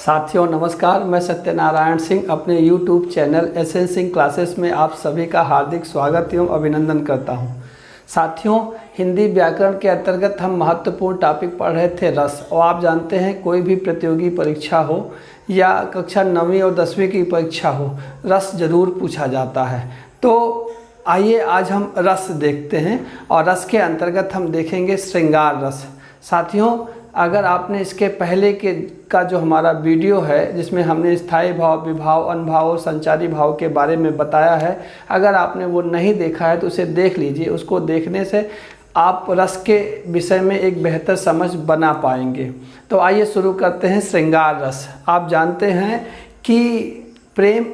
साथियों नमस्कार, मैं सत्यनारायण सिंह अपने YouTube channel S N Singh classes में आप सभी का हार्दिक स्वागत एवं अभिनंदन करता हूं। साथियों, हिंदी व्याकरण के अंतर्गत हम महत्वपूर्ण टॉपिक पढ़ रहे थे रस। और आप जानते हैं कोई भी प्रतियोगी परीक्षा हो या कक्षा 9वीं और 10वीं की परीक्षा हो, रस जरूर पूछा जाता है। तो आइए आज हम रस देखते हैं और रस के अंतर्गत हम देखेंगे श्रृंगार रस। साथियों, अगर आपने इसके पहले का जो हमारा वीडियो है जिसमें हमने स्थायी भाव, विभाव, अनुभाव और संचारी भाव के बारे में बताया है, अगर आपने वो नहीं देखा है तो उसे देख लीजिए। उसको देखने से आप रस के विषय में एक बेहतर समझ बना पाएंगे। तो आइए शुरू करते हैं श्रृंगार रस। आप जानते हैं कि प्रेम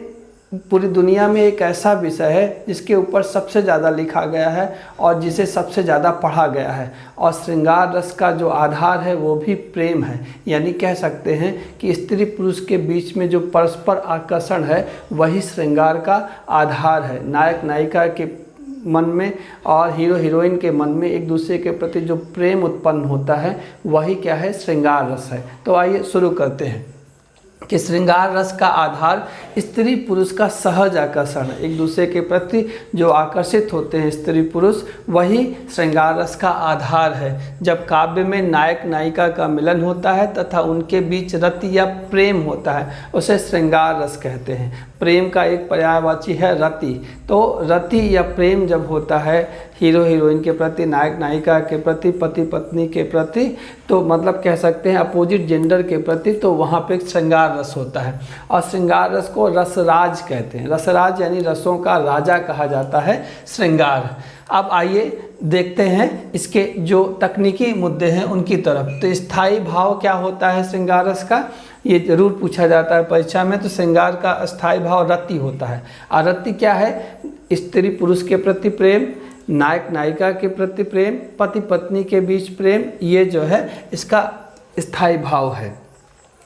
पूरी दुनिया में एक ऐसा विषय है जिसके ऊपर सबसे ज़्यादा लिखा गया है और जिसे सबसे ज़्यादा पढ़ा गया है। और श्रृंगार रस का जो आधार है वो भी प्रेम है। यानी कह सकते हैं कि स्त्री पुरुष के बीच में जो परस्पर आकर्षण है वही श्रृंगार का आधार है। नायक नायिका के मन में और हीरो हीरोइन के मन में एक दूसरे के प्रति जो प्रेम उत्पन्न होता है वही क्या है, श्रृंगार रस है। तो आइए शुरू करते हैं कि श्रृंगार रस का आधार स्त्री पुरुष का सहज आकर्षण है। एक दूसरे के प्रति जो आकर्षित होते हैं स्त्री पुरुष, वही श्रृंगार रस का आधार है। जब काव्य में नायक नायिका का मिलन होता है तथा उनके बीच रति या प्रेम होता है, उसे श्रृंगार रस कहते हैं। प्रेम का एक पर्यायवाची है रति। तो रति या प्रेम जब होता है हीरो हीरोइन के प्रति, नायक नायिका के प्रति, पति पत्नी के प्रति, तो मतलब कह सकते हैं अपोजिट जेंडर के प्रति, तो वहाँ पे श्रृंगार रस होता है। और श्रृंगार रस को रसराज कहते हैं। रसराज यानी रसों का राजा कहा जाता है श्रृंगार। अब आइए देखते हैं इसके जो तकनीकी मुद्दे हैं उनकी तरफ। तो स्थायी भाव क्या होता है श्रृंगार रस का, ये जरूर पूछा जाता है परीक्षा में। तो श्रृंगार का स्थायी भाव रति होता है। और रति क्या है, स्त्री पुरुष के प्रति प्रेम, नायक नायिका के प्रति प्रेम, पति पत्नी के बीच प्रेम, ये जो है इसका स्थायी भाव है।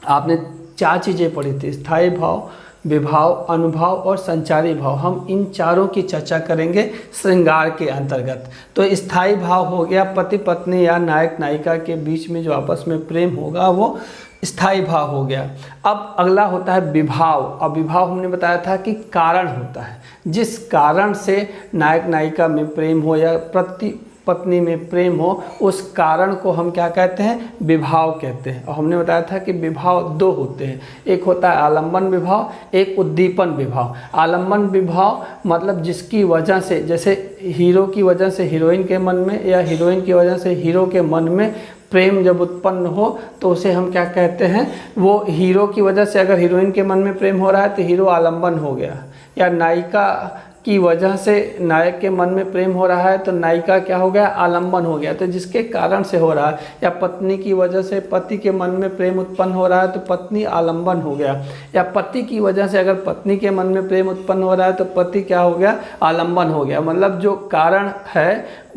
आपने 4 चीज़ें पढ़ी थी, स्थायी भाव, विभाव, अनुभाव और संचारी भाव। हम इन चारों की चर्चा करेंगे श्रृंगार के अंतर्गत। तो स्थायी भाव हो गया पति पत्नी या नायक नायिका के बीच में जो आपस में प्रेम होगा वो स्थायी भाव हो गया। अब अगला होता है विभाव। और विभाव हमने बताया था कि कारण होता है, जिस कारण से नायक नायिका में प्रेम हो या पति पत्नी में प्रेम हो, उस कारण को हम क्या कहते हैं, विभाव कहते हैं। और हमने बताया था कि विभाव 2 होते हैं, एक होता है आलम्बन विभाव, एक उद्दीपन विभाव। आलम्बन विभाव मतलब जिसकी वजह से, जैसे हीरो की वजह से हीरोइन के मन में या हीरोइन की वजह से हीरो के मन में प्रेम जब उत्पन्न हो तो उसे हम क्या कहते हैं, वो हीरो की वजह से अगर हीरोइन के मन में प्रेम हो रहा है तो हीरो आलम्बन हो गया, या नायिका की वजह से नायक के मन में प्रेम हो रहा है तो नायिका क्या हो गया, आलम्बन हो गया। तो जिसके कारण से हो रहा है, या पत्नी की वजह से पति के मन में प्रेम उत्पन्न हो रहा है तो पत्नी आलम्बन हो गया, या पति की वजह से अगर पत्नी के मन में प्रेम उत्पन्न हो रहा है तो पति क्या हो गया, आलम्बन हो गया। मतलब जो कारण है,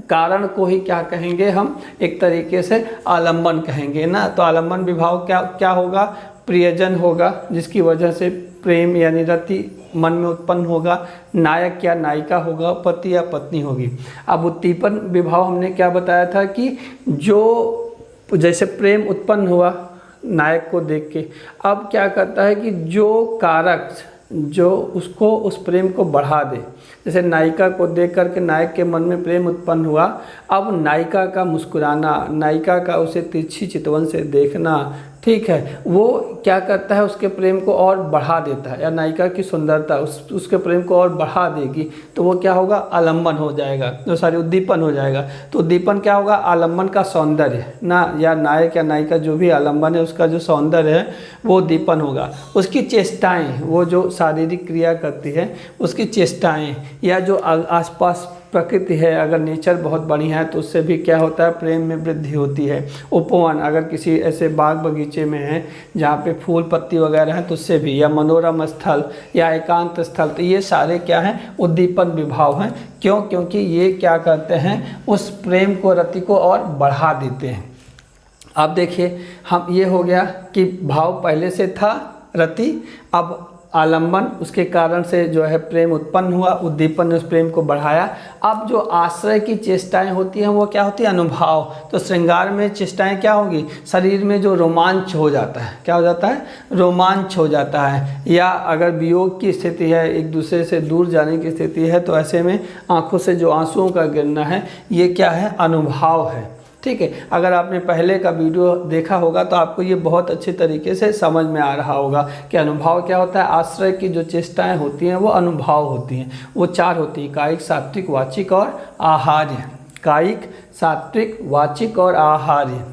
कारण को ही क्या कहेंगे हम, एक तरीके से आलम्बन कहेंगे ना। तो आलम्बन विभाव क्या होगा, प्रियजन होगा जिसकी वजह से प्रेम यानी रति मन में उत्पन्न होगा, नायक या नायिका होगा, पति या पत्नी होगी। अब उद्दीपन विभाव हमने क्या बताया था कि जो जैसे प्रेम उत्पन्न हुआ नायक को देख के, अब क्या करता है कि जो कारक जो उसको उस प्रेम को बढ़ा दे, जैसे नायिका को देख करके नायक के मन में प्रेम उत्पन्न हुआ, अब नायिका का मुस्कुराना, नायिका का उसे तिरछी चितवन से देखना, ठीक है, वो क्या करता है, उसके प्रेम को और बढ़ा देता है। या नायिका की सुंदरता उसके प्रेम को और बढ़ा देगी, तो वो क्या होगा, आलम्बन हो जाएगा, तो सॉरी उद्दीपन हो जाएगा। तो उद्दीपन क्या होगा, आलम्बन का सौंदर्य ना, या नायक या नायिका जो भी आलम्बन है उसका जो सौंदर्य है वो उद्दीपन होगा। उसकी चेष्टाएँ, वो जो शारीरिक क्रिया करती है उसकी चेष्टाएँ, या जो आसपास प्रकृति है, अगर नेचर बहुत बढ़िया है तो उससे भी क्या होता है, प्रेम में वृद्धि होती है। उपवन, अगर किसी ऐसे बाग बगीचे में है जहाँ पे फूल पत्ती वगैरह हैं तो उससे भी, या मनोरम स्थल या एकांत स्थल, तो ये सारे क्या हैं, उद्दीपन विभाव हैं। क्यों, क्योंकि ये क्या करते हैं, उस प्रेम को, रति को और बढ़ा देते हैं। अब देखिए, हम ये हो गया कि भाव पहले से था रति, अब आलम्बन, उसके कारण से जो है प्रेम उत्पन्न हुआ, उद्दीपन ने उस प्रेम को बढ़ाया। अब जो आश्रय की चेष्टाएं होती हैं वो क्या होती है, अनुभाव। तो श्रृंगार में चेष्टाएं क्या होगी, शरीर में जो रोमांच हो जाता है, क्या हो जाता है, रोमांच हो जाता है। या अगर वियोग की स्थिति है, एक दूसरे से दूर जाने की स्थिति है, तो ऐसे में आंखों से जो आंसुओं का गिरना है ये क्या है, अनुभाव है। ठीक है, अगर आपने पहले का वीडियो देखा होगा तो आपको ये बहुत अच्छे तरीके से समझ में आ रहा होगा कि अनुभाव क्या होता है। आश्रय की जो चेष्टाएं होती हैं वो अनुभाव होती हैं। वो 4 होती हैं, कायिक, सात्विक, वाचिक और आहार्य। कायिक, सात्विक, वाचिक और आहार्य।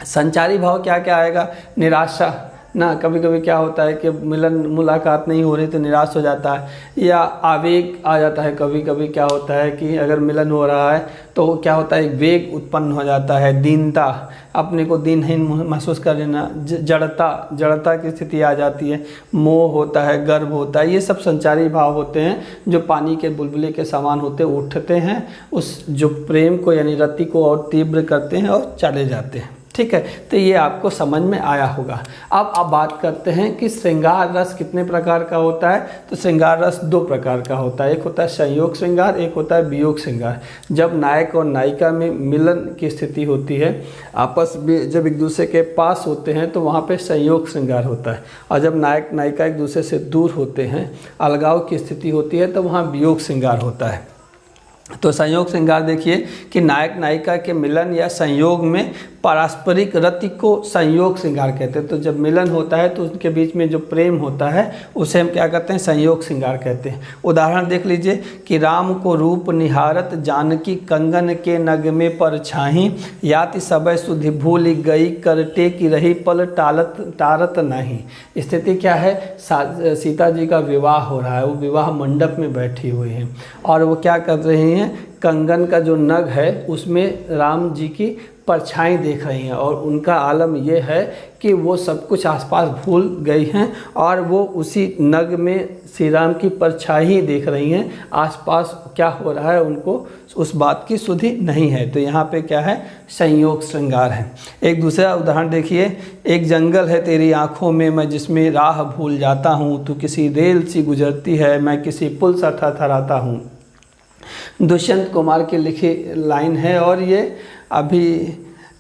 संचारी भाव क्या क्या आएगा, निराशा ना, कभी कभी क्या होता है कि मिलन मुलाकात नहीं हो रही तो निराश हो जाता है, या आवेग आ जाता है। कभी कभी क्या होता है कि अगर मिलन हो रहा है तो क्या होता है, वेग उत्पन्न हो जाता है, दीनता, अपने को दीनहीन महसूस कर लेना, जड़ता की स्थिति आ जाती है, मोह होता है, गर्व होता है। ये सब संचारी भाव होते हैं जो पानी के बुलबुले के समान होते उठते हैं, उस जो प्रेम को यानी रति को और तीव्र करते हैं और चले जाते हैं। ठीक है, तो ये आपको समझ में आया होगा। अब बात करते हैं कि श्रृंगार रस कितने प्रकार का होता है। तो श्रृंगार रस 2 प्रकार का होता है, एक होता है संयोग श्रृंगार, एक होता है वियोग श्रृंगार। जब नायक और नायिका में मिलन की स्थिति होती है, आपस में जब एक दूसरे के पास होते हैं तो वहाँ पे संयोग श्रृंगार होता है, और जब नायक नायिका एक दूसरे से दूर होते हैं, अलगाव की स्थिति होती है, तो वहाँ वियोग श्रृंगार होता है। तो संयोग श्रृंगार देखिए कि नायक नायिका के मिलन या संयोग में पारस्परिक रति को संयोग श्रृंगार कहते हैं। तो जब मिलन होता है तो उनके बीच में जो प्रेम होता है उसे हम क्या कहते हैं, संयोग श्रृंगार कहते हैं। उदाहरण देख लीजिए कि राम को रूप निहारत जानकी कंगन के नगमे पर छाही, याति सबय सुधि भूल गई करटे की रही पल टारत नहीं। स्थिति क्या है, सीता जी का विवाह हो रहा है, वो विवाह मंडप में बैठी हुई हैं और वो क्या कर रही हैं, कंगन का जो नग है उसमें राम जी की परछाई देख रही हैं, और उनका आलम यह है कि वो सब कुछ आसपास भूल गई हैं और वो उसी नग में श्री राम की परछाई ही देख रही हैं। आसपास क्या हो रहा है उनको उस बात की सुधि नहीं है। तो यहाँ पे क्या है, संयोग श्रृंगार है। एक दूसरा उदाहरण देखिए, एक जंगल है तेरी आँखों में मैं जिसमें राह भूल जाता हूँ, तू किसी रेल सी गुजरती है मैं किसी पुल सा थरथराता हूँ। दुष्यंत कुमार की लिखी लाइन है, और ये अभी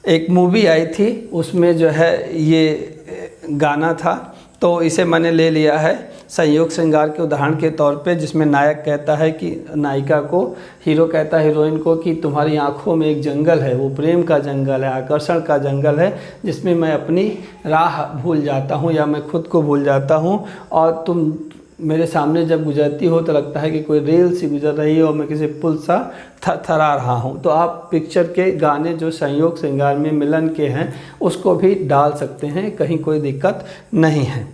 एक मूवी आई थी उसमें जो है ये गाना था, तो इसे मैंने ले लिया है संयोग श्रृंगार के उदाहरण के तौर पे, जिसमें नायक कहता है कि नायिका को, हीरो कहता है हीरोइन को कि तुम्हारी आंखों में एक जंगल है, वो प्रेम का जंगल है, आकर्षण का जंगल है, जिसमें मैं अपनी राह भूल जाता हूँ या मैं खुद को भूल जाता हूँ, और तुम मेरे सामने जब गुजरती हो तो लगता है कि कोई रेल सी गुजर रही है और मैं किसी पुल सा थरथरा रहा हूँ। तो आप पिक्चर के गाने जो संयोग श्रृंगार में मिलन के हैं उसको भी डाल सकते हैं, कहीं कोई दिक्कत नहीं है।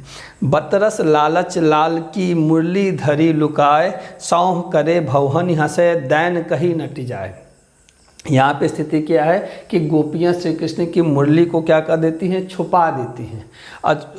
बतरस लालच लाल की मुरली धरी लुकाए, सौंह करे भवहन हंसे दैन कहीं नटी जाए। यहाँ पे स्थिति क्या है कि गोपियाँ श्री कृष्ण की मुरली को क्या कर देती हैं, छुपा देती हैं,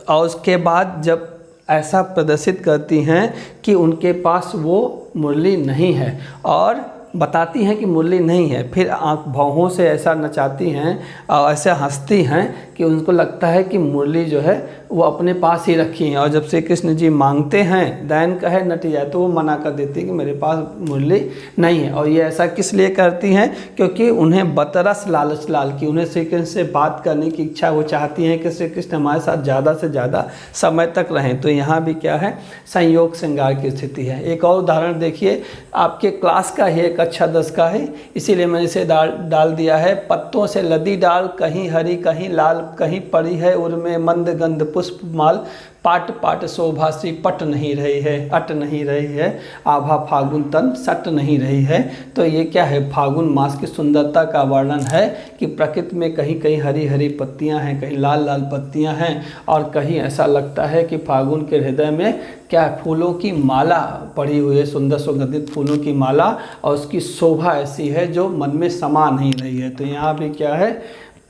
और उसके बाद जब ऐसा प्रदर्शित करती हैं कि उनके पास वो मुरली नहीं है, और बताती हैं कि मुरली नहीं है, फिर आँख भौहों से ऐसा नचाती हैं और ऐसे हंसती हैं कि उनको लगता है कि मुरली जो है वो अपने पास ही रखी हैं। और जब श्री कृष्ण जी मांगते हैं दैन कहे नटी जाए, तो वो मना कर देती हैं कि मेरे पास मुरली नहीं है। और ये ऐसा किस लिए करती हैं, क्योंकि उन्हें बतरस लालच लाल की, उन्हें श्री कृष्ण से बात करने की इच्छा, वो चाहती हैं कि श्री कृष्ण हमारे साथ ज़्यादा से ज़्यादा समय तक रहें। तो यहाँ भी क्या है, संयोग श्रृंगार की स्थिति है। एक और उदाहरण देखिए, आपके क्लास का ही एक अच्छा 10 का है, इसीलिए मैंने इसे डाल दिया है। पत्तों से लदी डाल, कहीं हरी कहीं लाल, कहीं पड़ी है उर्मे मंद गंध पुष्प माल, पाट पाट शोभा सी पट नहीं रही है, अट नहीं रही है, आभा फागुन तन सट नहीं रही है। तो ये क्या है, फागुन मास की सुंदरता का वर्णन है कि प्रकृति में कहीं कहीं हरी हरी पत्तियां हैं, कहीं लाल लाल पत्तियां हैं, और कहीं ऐसा लगता है कि फागुन के हृदय में क्या फूलों की माला पड़ी हुई है, सुंदर सुगंधित फूलों की माला, और उसकी शोभा ऐसी है जो मन में समा नहीं रही है। तो यहाँ भी क्या है,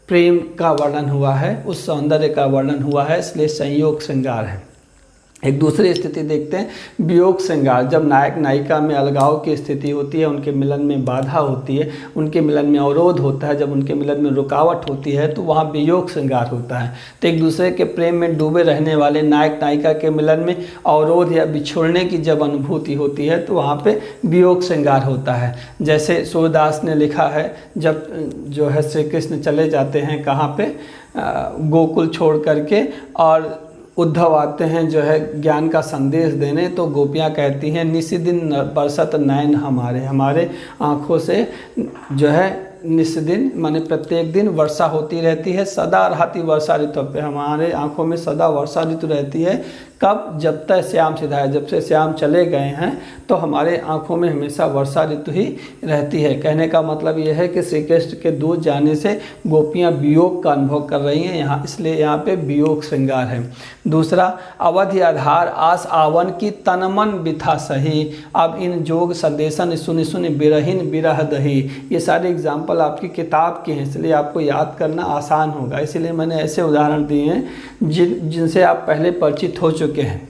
प्रेम का वर्णन हुआ है, उस सौंदर्य का वर्णन हुआ है, इसलिए संयोग श्रृंगार है। एक दूसरी स्थिति देखते हैं वियोग श्रृंगार। जब नायक नायिका में अलगाव की स्थिति होती है, उनके मिलन में बाधा होती है, उनके मिलन में अवरोध होता है, जब उनके मिलन में रुकावट होती है तो वहाँ वियोग श्रृंगार होता है। तो एक दूसरे के प्रेम में डूबे रहने वाले नायक नायिका के मिलन में अवरोध या बिछोड़ने की जब अनुभूति होती है तो वहाँ पे वियोग श्रृंगार होता है। जैसे सूरदास ने लिखा है, जब जो है श्री कृष्ण चले जाते हैं कहाँ पे, गोकुल छोड़ करके, और उद्धव आते हैं जो है ज्ञान का संदेश देने, तो गोपियाँ कहती हैं निशिदिन बरसत नयन हमारे आँखों से जो है निशिदिन माने प्रत्येक दिन वर्षा होती रहती है, सदा रहती वर्षा ऋतु पे, हमारे आँखों में सदा वर्षा ऋतु रहती है। कब? जब तक श्याम सिधाए, जब से श्याम चले गए हैं तो हमारे आँखों में हमेशा वर्षा ऋतु ही रहती है। कहने का मतलब यह है कि श्री कृष्ण के दूर जाने से गोपियाँ वियोग का अनुभव कर रही हैं यहाँ, इसलिए यहाँ पे वियोग श्रृंगार है। दूसरा, अवधि आधार आस आवन की तनमन बिथा सही, अब इन जोग संदेशन सुनि सुनि बिरहिन बिरह दही। ये सारे एग्जाम्पल आपकी किताब के हैं, इसलिए आपको याद करना आसान होगा, इसीलिए मैंने ऐसे उदाहरण दिए हैं जिनसे आप पहले परिचित हो चुके हैं।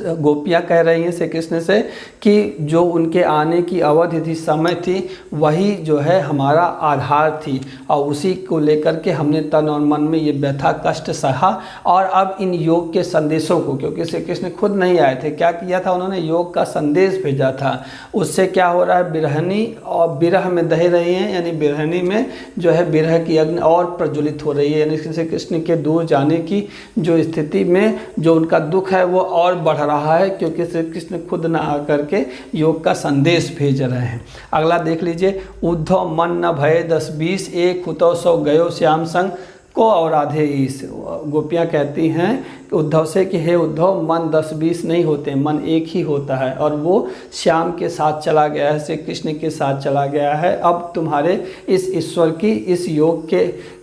गोपियाँ कह रही हैं श्री कृष्ण से कि जो उनके आने की अवधि थी, समय थी, वही जो है हमारा आधार थी, और उसी को लेकर के हमने तन और मन में ये व्यथा कष्ट सहा। और अब इन योग के संदेशों को, क्योंकि श्री कृष्ण खुद नहीं आए थे, क्या किया था उन्होंने, योग का संदेश भेजा था। उससे क्या हो रहा है, बिरहनी और बिरह में दह रही हैं, यानी बिरहनी में जो है बिरह की अग्नि और प्रज्वलित हो रही है, यानी श्री कृष्ण के दूर जाने की जो स्थिति में जो उनका दुख है वो और बढ़ रहा है, क्योंकि श्री कृष्ण खुद न आकर के योग का संदेश भेज रहे हैं। अगला देख लीजिए, उद्धव मन न भय 10-20 एक हुतो सो गयो श्याम संग को और आधे ईस। गोपियाँ कहती हैं उद्धव से कि हे उद्धव, मन 10-20 नहीं होते, मन एक ही होता है, और वो श्याम के साथ चला गया है, श्री कृष्ण के साथ चला गया है। अब तुम्हारे इस ईश्वर की, इस योग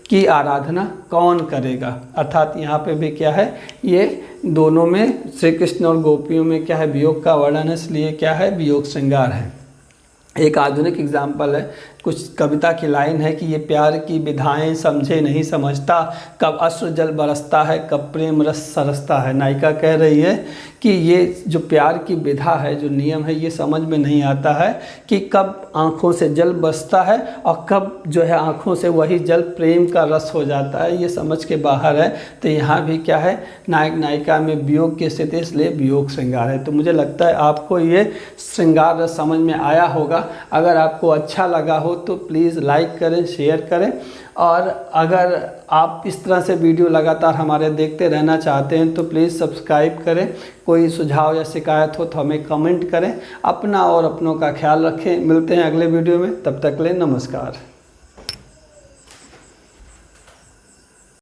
की आराधना कौन करेगा। अर्थात यहाँ पे भी क्या है, ये दोनों में श्री कृष्ण और गोपियों में क्या है, वियोग का वर्णन है, इसलिए क्या है, वियोग श्रृंगार है। एक आधुनिक एग्जाम्पल है, कुछ कविता की लाइन है कि ये प्यार की विधाएं समझे नहीं समझता, कब अश्रु जल बरसता है, कब प्रेम रस सरसता है। नायिका कह रही है कि ये जो प्यार की विधा है, जो नियम है, ये समझ में नहीं आता है कि कब आँखों से जल बरसता है और कब जो है आँखों से वही जल प्रेम का रस हो जाता है, ये समझ के बाहर है। तो यहाँ भी क्या है, नायक नायिका में वियोग की स्थिति, इसलिए वियोग श्रृंगार है। तो मुझे लगता है आपको ये श्रृंगार रस समझ में आया होगा। अगर आपको अच्छा लगा हो तो प्लीज़ लाइक करें, शेयर करें, और अगर आप इस तरह से वीडियो लगातार हमारे देखते रहना चाहते हैं तो प्लीज़ सब्सक्राइब करें। कोई सुझाव या शिकायत हो तो हमें कमेंट करें। अपना और अपनों का ख्याल रखें। मिलते हैं अगले वीडियो में, तब तक के लिए नमस्कार।